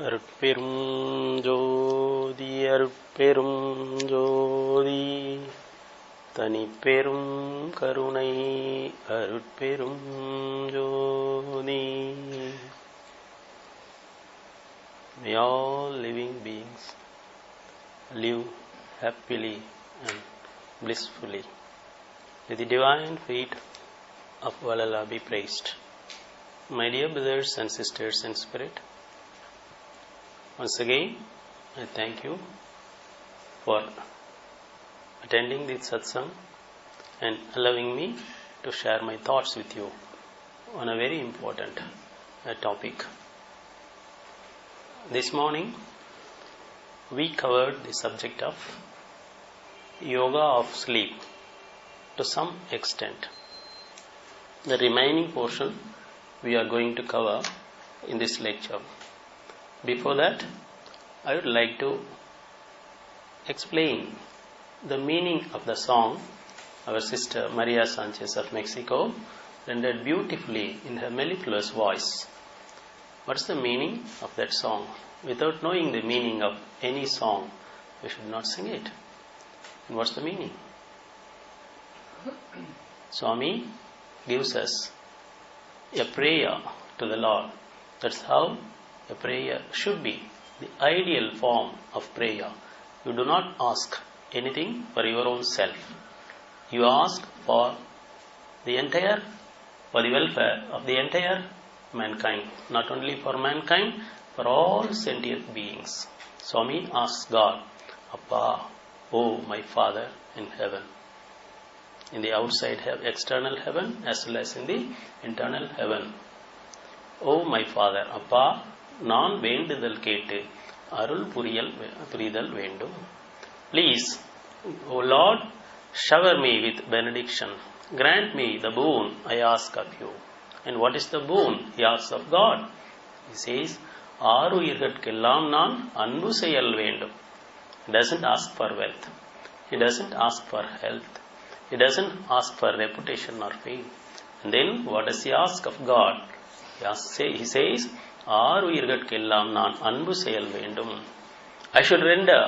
அருட்பெரும் ஜோதி அருட்பெரும் ஜோதி தனிப்பெரும் கருணை அருட்பெரும் ஜோதி. May all living beings live happily and blissfully. May the divine feet of Vallalar be praised. My dear brothers and sisters in spirit, once again I thank you for attending this satsang and allowing me to share my thoughts with you on a very important topic. This morning we covered the subject of yoga of sleep to some extent. The remaining portion we are going to cover in this lecture. Before that, I would like to explain the meaning of the song our sister Maria Sanchez of Mexico rendered beautifully in her mellifluous voice. What's the meaning of that song? Without knowing the meaning of any song, we should not sing it. And what's the meaning? Swami gives us a prayer to the Lord. That's how a prayer should be, the ideal form of prayer. You do not ask anything for your own self. You ask for the welfare of the entire mankind. Not only for mankind, for all sentient beings. Swami asks God, Appa, oh my Father in heaven. In the outside external heaven as well as in the internal heaven. Oh my Father, Appa, நான் வேண்டுதல் கேட்டு அருள் புரிதல் வேண்டும். Please, O Lord, shower me with benediction. Grant me the boon I ask of you. And what is the boon he asks of God? He says, ஆருயிர்கட்கெல்லாம் நான் அன்பு செய்யல் வேண்டும். He doesn't ask for wealth. He doesn't ask for health. He doesn't ask for reputation or fame. And then what does he ask of God? He says, ஆருயிர்கட்கெல்லாம் நான் அன்பு செய்யல் வேண்டும். I should render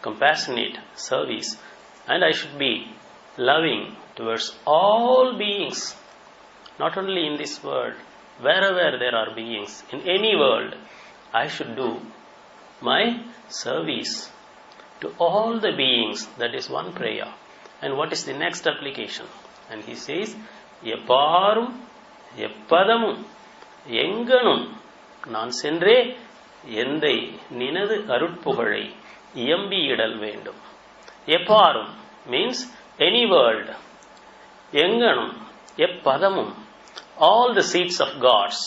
compassionate service and I should be loving towards all beings. Not only in this world, wherever there are beings, in any world, I should do my service to all the beings. That is one prayer. And what is the next application? And he says, எப்பாரும் எப்பதமும் எங்கனும் நான் சென்றே எந்தை நினது அருட்புகழை இயம்பியிடல் வேண்டும். எப்பாரும் means any world. எங்கனும் எப்பதமும் all the seats of gods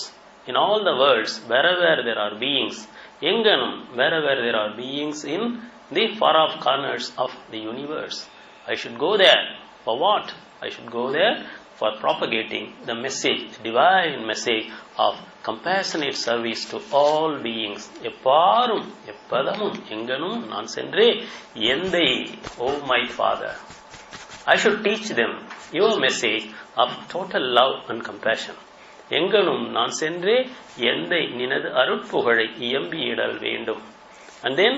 in all the worlds, wherever there are beings. எங்கனும் wherever there are beings in the far off corners of the universe. I should go there. For what? I should go there for propagating the message, the divine message of compassionate service to all beings. எப்பாரும் எப்பதமும் எங்கனும் நான் சென்றே எந்தை, O my Father. I should teach them your message of total love and compassion. எங்கனும் நான் சென்றே எந்தை நினது அருட்புகழை இயம்பியிடல் வேண்டும். And then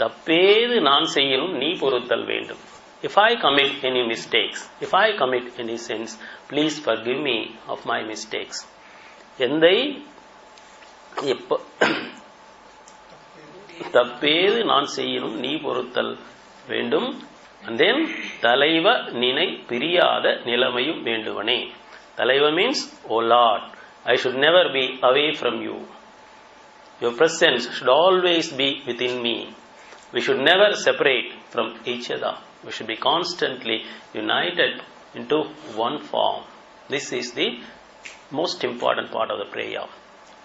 தப்பேது நான் செய்யணும் நீ பொறுத்தல் வேண்டும். If I commit any mistakes, if I commit any sins, please forgive me of my mistakes. எந்தை தப்பேது நான் செய்யணும் நீ பொறுத்தல் வேண்டும். And then தலைவ நினை பிரியாத நிலைமையும் வேண்டுவனே. தலைவ means, O Lord, I should never be away from you. Your presence should always be within me. We should never separate from each other. We should be constantly united into one form. This is the most important part of the prayer.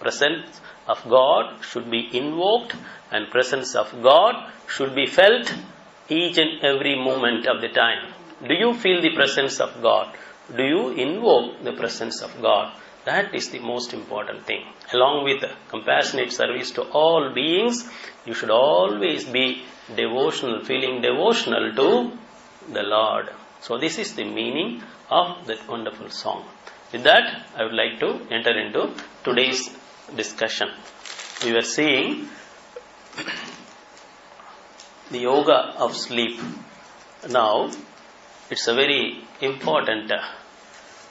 Presence of God should be invoked and presence of God should be felt each and every moment of the time. Do you feel the presence of God? Do you invoke the presence of God? That is the most important thing. Along with compassionate service to all beings, you should always be devotional, feeling devotional to the Lord. So this is the meaning of that wonderful song. With that, I would like to enter into today's discussion. We were seeing the yoga of sleep. Now, it's a very important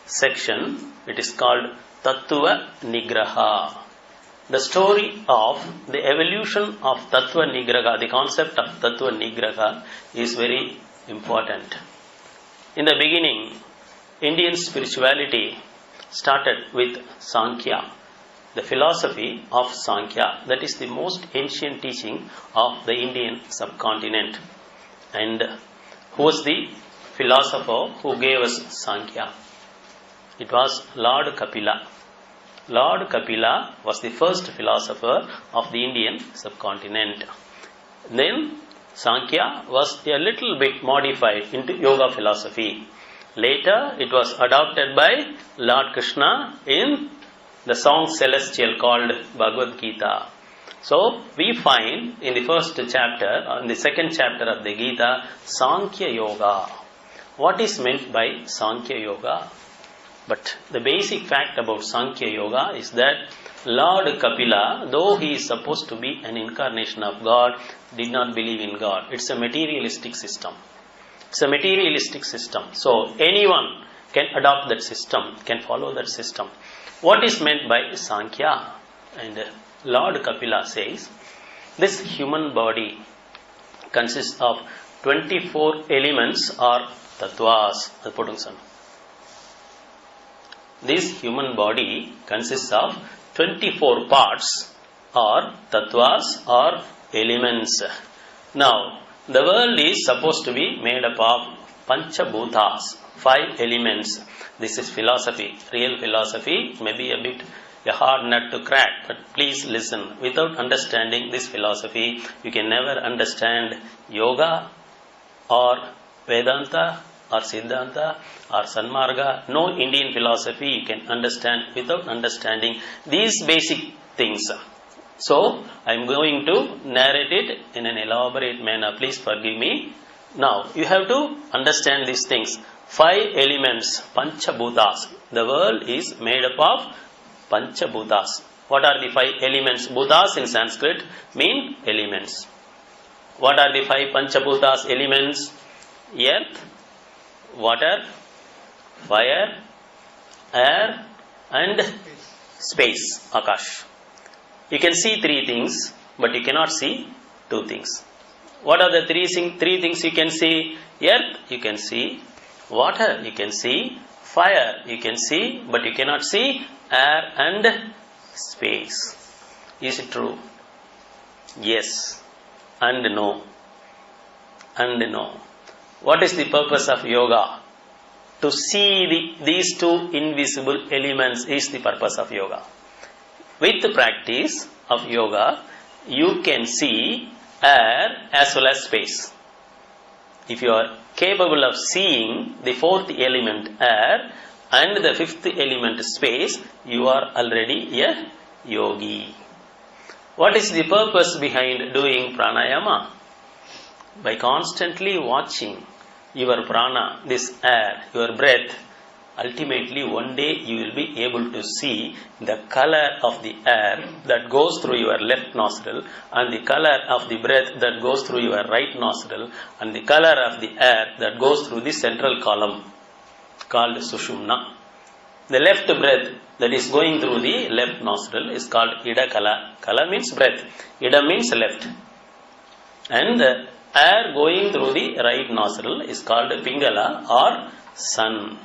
section. It is called Tattva Nigraha. The story of the evolution of Tattva Nigraha, the concept of Tattva Nigraha is very important. In the beginning, Indian spirituality started with Sankhya, the philosophy of Sankhya. That is the most ancient teaching of the Indian subcontinent. And who was the philosopher who gave us Sankhya? It was Lord Kapila. Lord Kapila was the first philosopher of the Indian subcontinent. Then Sankhya was a little bit modified into yoga philosophy. Later it was adopted by Lord Krishna in the song celestial called Bhagavad Gita. So we find in the first chapter, in the second chapter of the Gita, Sankhya Yoga. What is meant by Sankhya Yoga? But the basic fact about Sankhya Yoga is that Lord Kapila, though he is supposed to be an incarnation of God, did not believe in God. It's a materialistic system. It's a materialistic system. So anyone can adopt that system, can follow that system. What is meant by Sankhya? And Lord Kapila says, this human body consists of 24 elements or tattvas. This human body consists of 24 parts or tattvas or elements. Now, the world is supposed to be made up of Panchabhutas, 5 elements. This is philosophy. Real philosophy may be a bit a hard nut to crack, but please listen. Without understanding this philosophy, you can never understand yoga or Vedanta or Siddhanta or Sanmarga. No Indian philosophy you can understand without understanding these basic things. So, I am going to narrate it in an elaborate manner. Please forgive me. Now, you have to understand these things. 5 elements, Panchabhutas. The world is made up of Panchabhutas. What are the 5 elements? Bhutas in Sanskrit mean elements. What are the 5 Panchabhutas elements? Earth, water, fire, air and space, Akash. You can see 3 things, but you cannot see 2 things. What are the 3 things you can see? Earth, you can see. Water, you can see. Fire, you can see, but you cannot see air and space. Is it true? Yes and no. And no. What is the purpose of yoga? To see these 2 invisible elements is the purpose of yoga. With the practice of yoga, you can see air as well as space. If you are capable of seeing the 4th element air and the 5th element space, you are already a yogi. What is the purpose behind doing pranayama? By constantly watching your prana, this air, your breath, ultimately one day you will be able to see the color of the air that goes through your left nostril and the color of the breath that goes through your right nostril and the color of the air that goes through the central column called Sushumna. The left breath that is going through the left nostril is called Ida Kala. Kala means breath. Ida means left. And the air going through the right nostril is called Pingala or sun.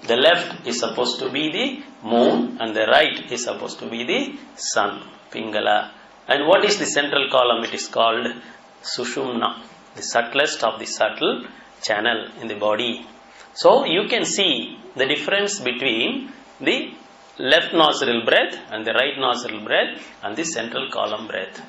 The left is supposed to be the moon and the right is supposed to be the sun, Pingala. And what is the central column? It is called Sushumna, the subtlest of the subtle channel in the body. So you can see the difference between the left nostril breath and the right nostril breath and the central column breath.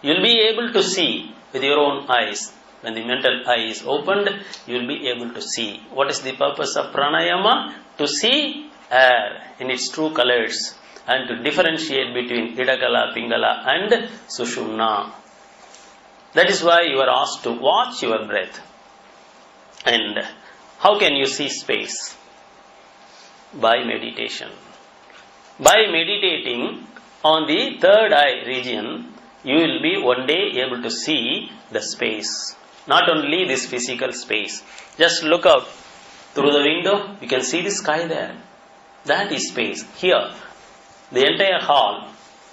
You will be able to see with your own eyes. When the mental eye is opened, you will be able to see. What is the purpose of pranayama? To see air in its true colors and to differentiate between Idakala, Pingala and Sushumna. That is why you are asked to watch your breath. And how can you see space? By meditation. By meditating on the third eye region, you will be one day able to see the space. Not only this physical space. Just look out through the window, you can see the sky there. That is space. Here, the entire hall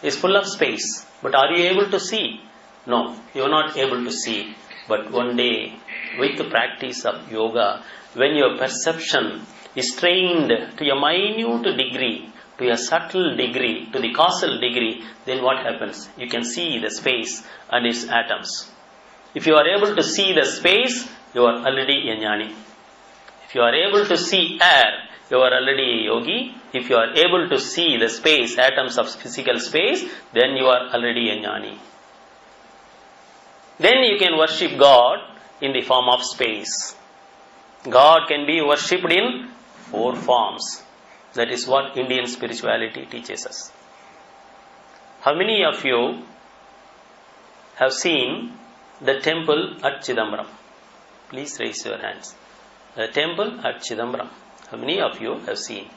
is full of space. But are you able to see? No, you are not able to see. But one day, with the practice of yoga, when your perception is trained to a minute degree, to a subtle degree, to the causal degree, then what happens? You can see the space and its atoms. If you are able to see the space, you are already a jnani. If you are able to see air, you are already a yogi. If you are able to see the space, atoms of physical space, then you are already a jnani. Then you can worship God in the form of space. God can be worshipped in 4 forms. That is what Indian spirituality teaches us. How many of you have seen the temple at Chidambaram? Please raise your hands. The temple at Chidambaram. How many of you have seen?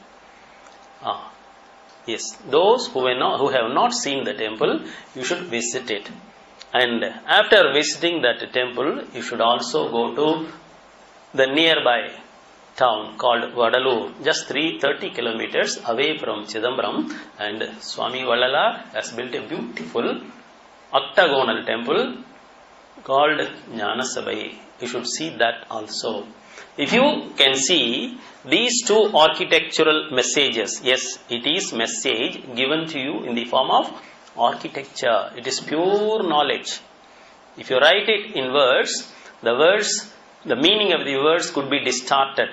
Yes. Those who have not seen the temple, you should visit it. And after visiting that temple, you should also go to the nearby town called Vallalar, just 30 kilometers away from Chidambaram, and Swami Vallalar has built a beautiful octagonal temple called Jnanasabai. You should see that also. If you can see these 2 architectural messages, yes, it is message given to you in the form of architecture. It is pure knowledge. If you write it in words, the meaning of the words could be distorted.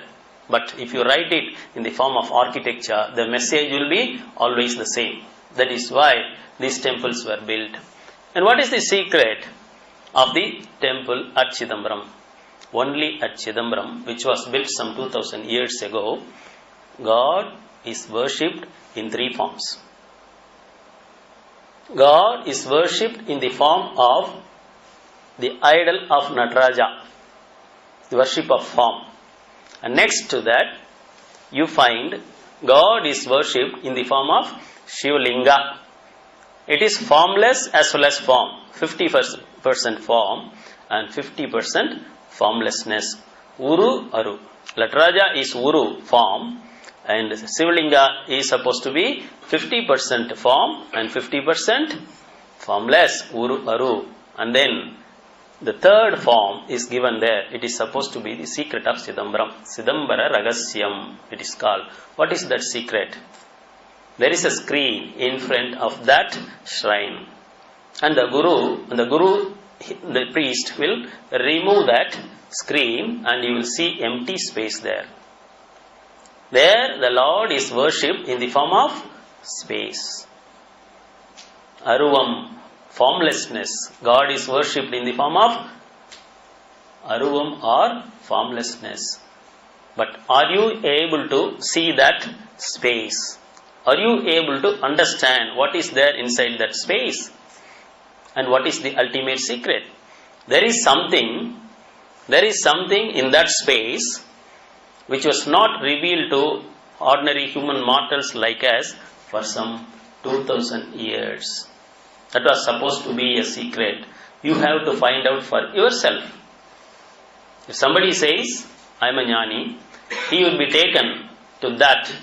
But if you write it in the form of architecture, the message will be always the same. That is why these temples were built. And what is the secret of the temple at Chidambaram? Only at Chidambaram, which was built some 2000 years ago, God is worshipped in 3 forms. God is worshipped in the form of the idol of Nataraja, the worship of form. And next to that, you find God is worshipped in the form of Shivalinga. It is formless as well as form. 50% form and 50% formlessness. Uru, Aru. Nataraja is Uru, form, and Shivalinga is supposed to be 50% form and 50% formless. Uru, Aru. And then the third form is given there. It is supposed to be the secret of Chidambaram. Chidambara Ragasyam, it is called. What is that secret? There is a screen in front of that shrine. And the priest will remove that screen and you will see empty space there. There the Lord is worshipped in the form of space. Aruvam, formlessness. God is worshipped in the form of Aruvam or formlessness. But are you able to see that space? Are you able to understand what is there inside that space? And what is the ultimate secret? There is something in that space which was not revealed to ordinary human mortals like us for some 2000 years. That was supposed to be a secret. You have to find out for yourself. If somebody says, I am a jnani, he will be taken to that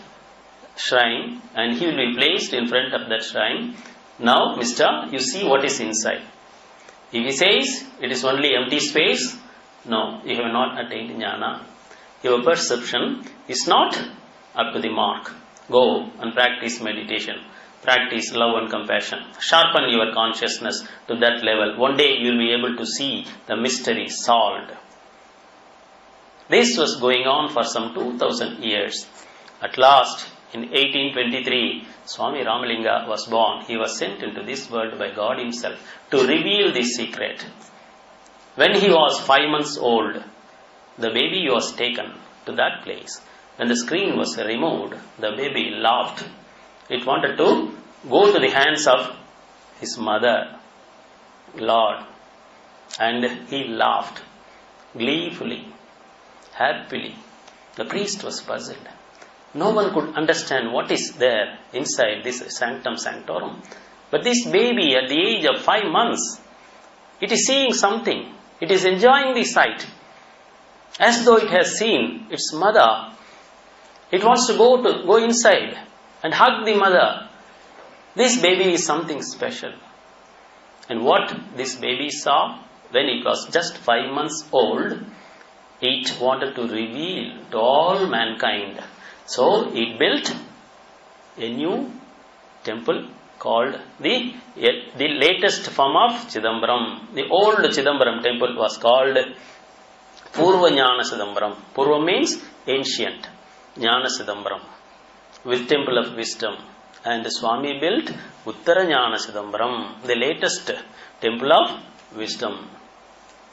shrine and he will be placed in front of that shrine. Now, mister, you see what is inside. If he says it is only empty space, no, you have not attained jnana. Your perception is not up to the mark. Go and practice meditation. Practice love and compassion. Sharpen your consciousness to that level. One day you will be able to see the mystery solved. This was going on for some 2000 years. At last, in 1823, Swami Ramalinga was born. He was sent into this world by God himself to reveal this secret. When he was 5 months old, the baby was taken to that place. When the screen was removed, the baby laughed. It wanted to go to the hands of his mother, Lord. And he laughed gleefully, happily. The priest was puzzled. No one could understand what is there inside this sanctum sanctorum. But this baby at the age of 5 months, it is seeing something. It is enjoying the sight. As though it has seen its mother. It wants to go inside and hug the mother. This baby is something special. And what this baby saw when it was just 5 months old, it wanted to reveal to all mankind. So it built a new temple called the latest form of Chidambaram. The old Chidambaram temple was called Purva Jnana Chidambaram. Purva means ancient. Jnana Chidambaram. With temple of wisdom. And the Swami built Uttara Jnana Chidambaram, the latest temple of wisdom.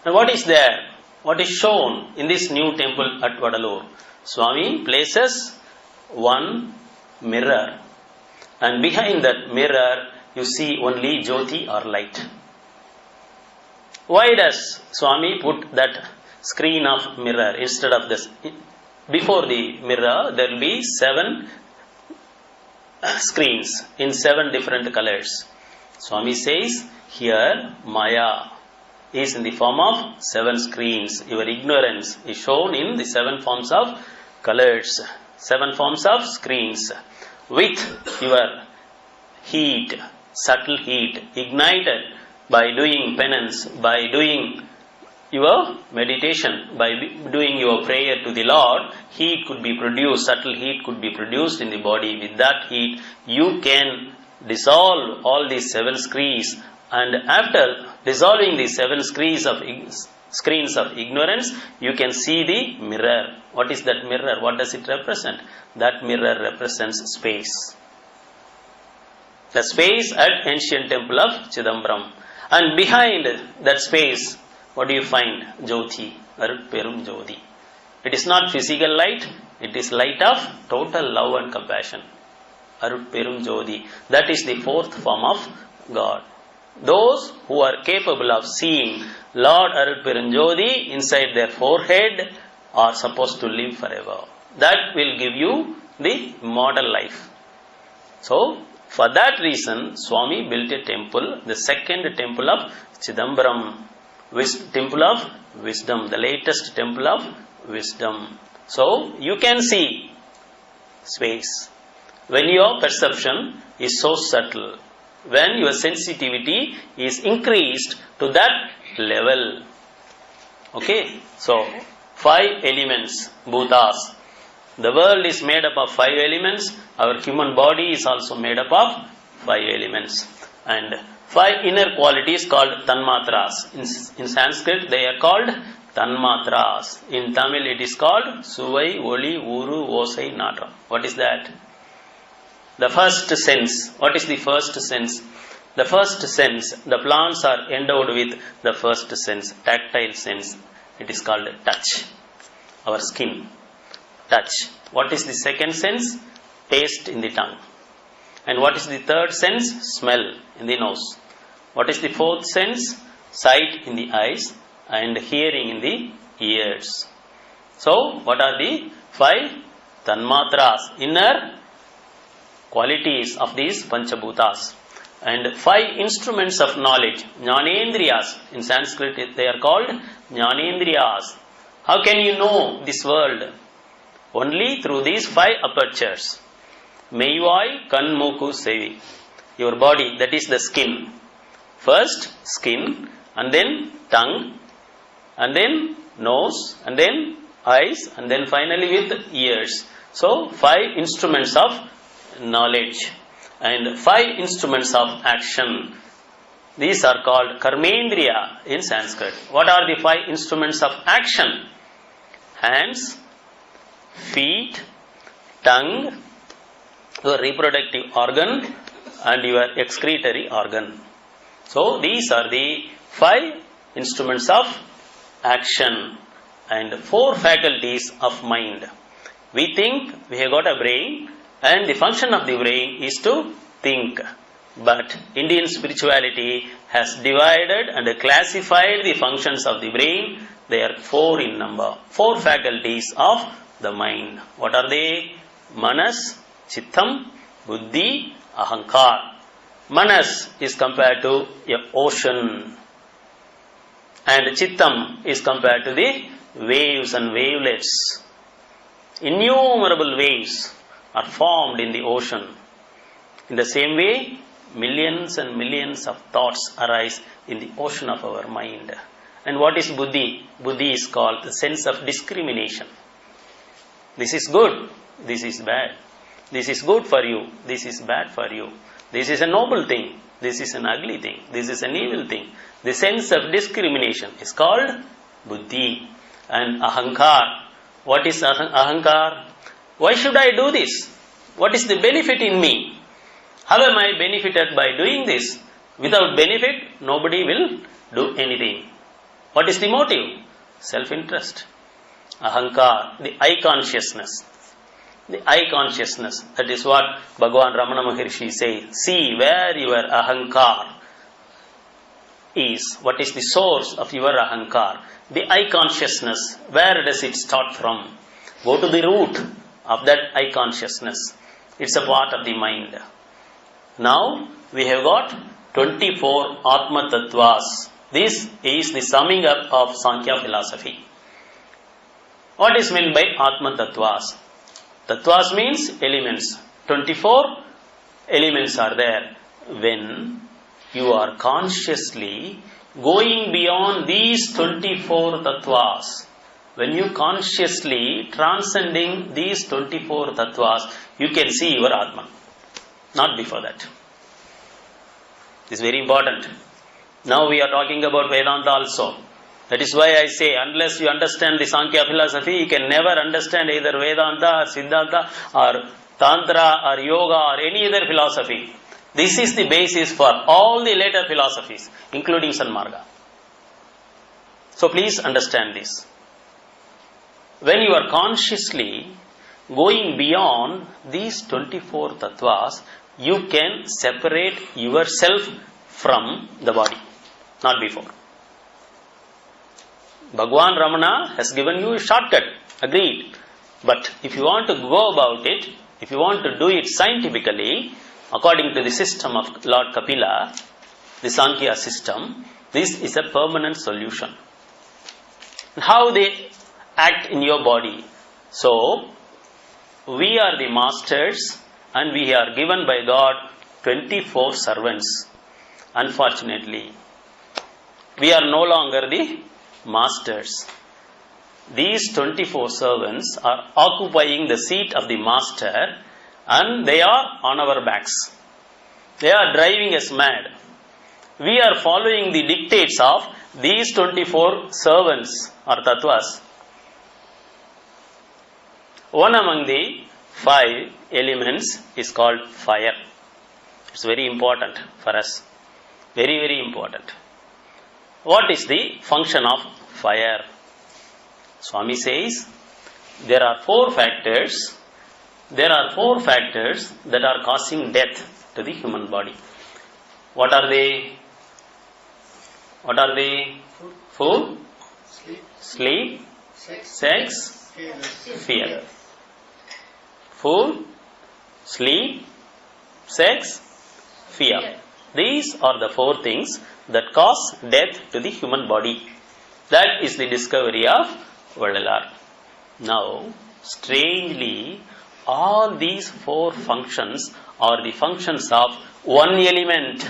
And what is there? What is shown in this new temple at Vallalar? Swami places one mirror. And behind that mirror, you see only Jyoti or light. Why does Swami put that screen of mirror instead of this? Before the mirror, there will be 7 screens in 7 different colors. Swami says, here Maya is in the form of 7 screens. Your ignorance is shown in the 7 forms of colors, 7 forms of screens. With your heat, subtle heat, ignited by doing penance, by doing your meditation, by doing your prayer to the Lord, heat could be produced, subtle heat could be produced in the body. With that heat, you can dissolve all these 7 screens, and after dissolving these 7 screens of ignorance, you can see the mirror. What is that mirror? What does it represent? That mirror represents space. The space at ancient temple of Chidambaram. And behind that space, what do you find? Jyoti, Arutperum Jyoti. It is not physical light, it is light of total love and compassion. Arutperum Jyoti. That is the 4th form of God. Those who are capable of seeing Lord Arutperum Jyoti inside their forehead are supposed to live forever. That will give you the immortal life. So, for that reason, Swami built a temple, the 2nd temple of Chidambaram, temple of wisdom, the latest temple of wisdom. So, you can see space. When your perception is so subtle, when your sensitivity is increased to that level. Okay, so 5 elements, bhutas. The world is made up of 5 elements. Our human body is also made up of 5 elements. And 5 inner qualities called tanmatras. In Sanskrit, they are called tanmatras. In Tamil, it is called suvai, oli, uru, osai, natra. What is that? The first sense. What is the first sense? The first sense, the plants are endowed with the first sense, tactile sense. It is called touch. Our skin. Touch. What is the second sense? Taste in the tongue. And what is the third sense? Smell in the nose. What is the 4th sense? Sight in the eyes and hearing in the ears. So, what are the 5 tanmatras, inner qualities of these panchabhutas? And 5 instruments of knowledge, jnanendriyas. In Sanskrit, they are called jnanendriyas. How can you know this world? Only through these 5 apertures. Meivai, kan, moku, sevi. Your body, that is the skin. First, skin, and then tongue, and then nose, and then eyes, and then finally with ears. So, 5 instruments of knowledge. And 5 instruments of action. These are called karmendriya in Sanskrit. What are the 5 instruments of action? Hands, feet, tongue, your reproductive organ, and your excretory organ. So, these are the 5 instruments of action and 4 faculties of mind. We think we have got a brain, and the function of the brain is to think. But Indian spirituality has divided and classified the functions of the brain. They are 4 in number. 4 faculties of the mind. What are they? Manas, Chittam, Buddhi, Ahankar. Manas is compared to a ocean. And Chittam is compared to the waves and wavelets. Innumerable waves are formed in the ocean. In the same way, millions and millions of thoughts arise in the ocean of our mind. And what is buddhi? Buddhi is called the sense of discrimination. This is good, this is bad. This is good for you, this is bad for you. This is a noble thing, this is an ugly thing, this is an evil thing. The sense of discrimination is called buddhi. And ahankar. What is ahankar? Why should I do this? What is the benefit in me? How am I benefited by doing this? Without benefit, nobody will do anything. What is the motive? Self-interest. Ahankar, the I consciousness. The I consciousness. That is what Bhagavan Ramana Maharshi says. See where your ahankar is. What is the source of your ahankar? The I consciousness. Where does it start from? Go to the root of that I consciousness. It's a part of the mind. Now we have got 24 Atma Tattvas. This is the summing up of Sankhya philosophy. What is meant by Atma Tattvas? Tattvas means elements. 24 elements are there. When you are consciously going beyond these 24 Tattvas, when you consciously transcending these 24 Tattvas, you can see your Atman. Not before that. This is very important. Now we are talking about Vedanta also. That is why I say, unless you understand the Sankhya philosophy, you can never understand either Vedanta or Siddhanta or Tantra or Yoga or any other philosophy. This is the basis for all the later philosophies, including Sanmarga. So please understand this. When you are consciously going beyond these 24 tattvas, you can separate yourself from the body. Not before. Bhagavan Ramana has given you a shortcut. Agreed. But if you want to go about it, if you want to do it scientifically, according to the system of Lord Kapila, the Sankhya system, this is a permanent solution. How they act in your body. So, we are the masters and we are given by God 24 servants. Unfortunately, we are no longer the masters. These 24 servants are occupying the seat of the master and they are on our backs. They are driving us mad. We are following the dictates of these 24 servants or tattvas. One among the 5 elements is called fire. It's very important for us. Very, very important. What is the function of fire? Swami says, there are 4 factors. There are 4 factors that are causing death to the human body. What are they? What are they? Food, sleep, sex, fear. Food, sleep, sex, fear. These are the 4 things that cause death to the human body. That is the discovery of Vallalar. Now, strangely, all these 4 functions are the functions of one element.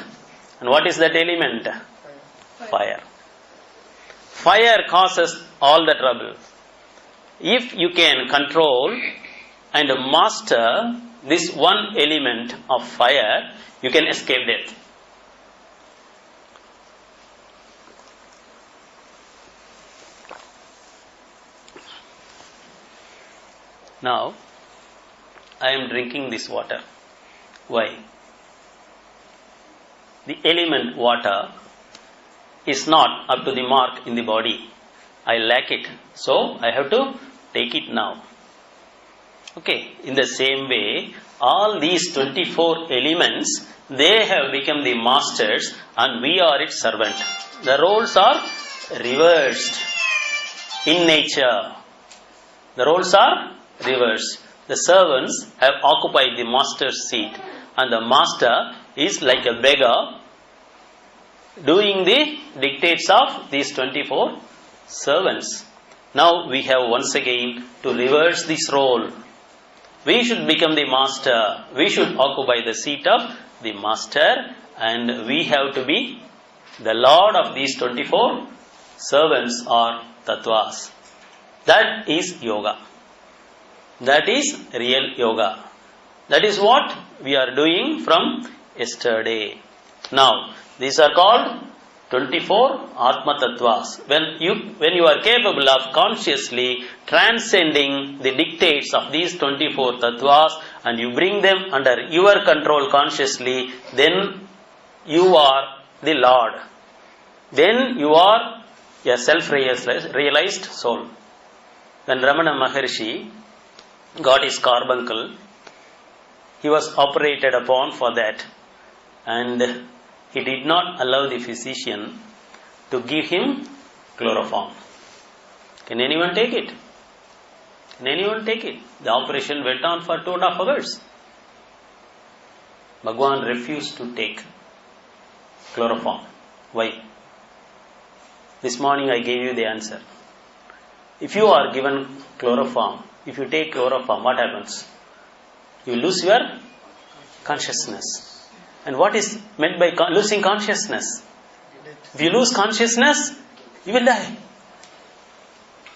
And what is that element? Fire. Fire causes all the trouble. If you can control and master this one element of fire, you can escape death. Now, I am drinking this water. Why? The element water is not up to the mark in the body. I lack it. So, I have to take it now. Okay. In the same way, all these 24 elements, they have become the masters and we are its servant. The roles are reversed in nature. The roles are reversed. The servants have occupied the master's seat and the master is like a beggar doing the dictates of these 24 servants. Now we have once again to reverse this role. We should become the master. We should occupy the seat of the master, and we have to be the lord of these 24 servants or tattvas. That is yoga. That is real yoga. That is what we are doing from yesterday. Now, these are called 24 Atma Tattvas. When you are capable of consciously transcending the dictates of these 24 Tattvas and you bring them under your control consciously, then you are the Lord. Then you are a self-realized soul. When Ramana Maharshi got his carbuncle, he was operated upon for that, and he did not allow the physician to give him chloroform. Can anyone take it? Can anyone take it? The operation went on for 2.5 hours. Bhagwan refused to take chloroform. Why? This morning I gave you the answer. If you are given chloroform, if you take chloroform, what happens? You lose your consciousness. And what is meant by losing consciousness? If you lose consciousness, you will die.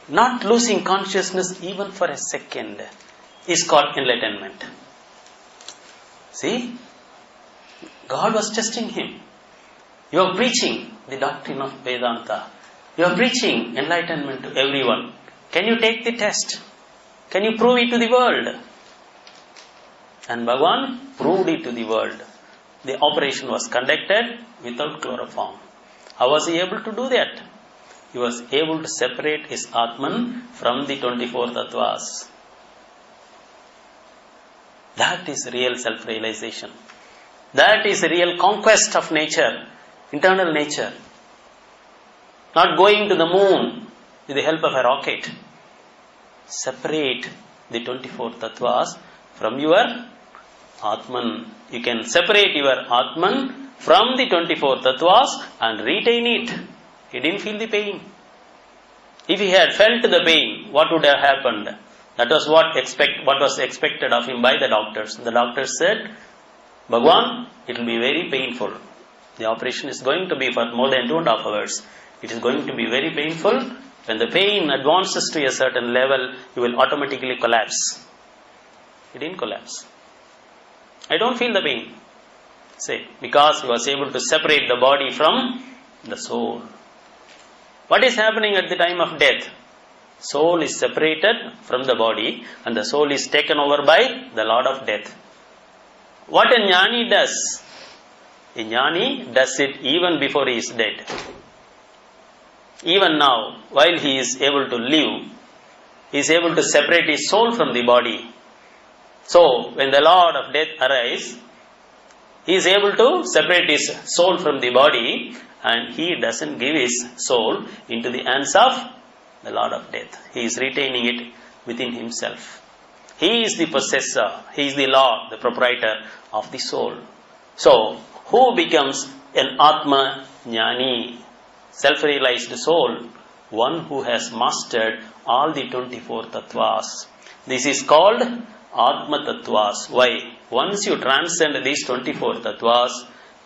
Not losing consciousness even for a second is called enlightenment. See? God was testing him. You are preaching the doctrine of Vedanta. You are preaching enlightenment to everyone. Can you take the test? Can you prove it to the world? And Bhagwan proved it to the world. The operation was conducted without chloroform. How was he able to do that? He was able to separate his Atman from the 24 Tattvas. That is real self-realization. That is real conquest of nature, internal nature. Not going to the moon with the help of a rocket. Separate the 24 Tattvas from your Atman. You can separate your Atman from the 24 Tattvas and retain it. He didn't feel the pain. If he had felt the pain, what would have happened? That was what was expected of him by the doctors. The doctors said, Bhagwan, it will be very painful. The operation is going to be for more than 2.5 hours. It is going to be very painful. When the pain advances to a certain level, you will automatically collapse. He didn't collapse. I don't feel the pain. Say, because he was able to separate the body from the soul. What is happening at the time of death? Soul is separated from the body and the soul is taken over by the Lord of Death. What a jnani does? A jnani does it even before he is dead. Even now, while he is able to live, he is able to separate his soul from the body. So, when the Lord of Death arrives, he is able to separate his soul from the body, and he doesn't give his soul into the hands of the Lord of Death. He is retaining it within himself. He is the possessor, he is the Lord, the proprietor of the soul. So, who becomes an Atma Jnani, self-realized soul? One who has mastered all the 24 Tattvas. This is called Atma Tattvas. Why? Once you transcend these 24 Tattvas,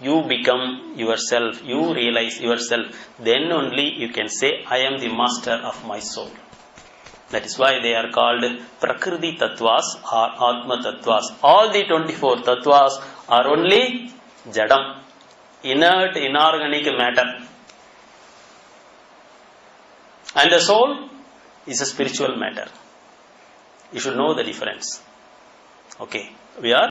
you become yourself, you realize yourself. Then only you can say, I am the master of my soul. That is why they are called Prakriti Tattvas or Atma Tattvas. All the 24 Tattvas are only Jadam, inert, inorganic matter. And the soul is a spiritual matter. You should know the difference. Okay, we are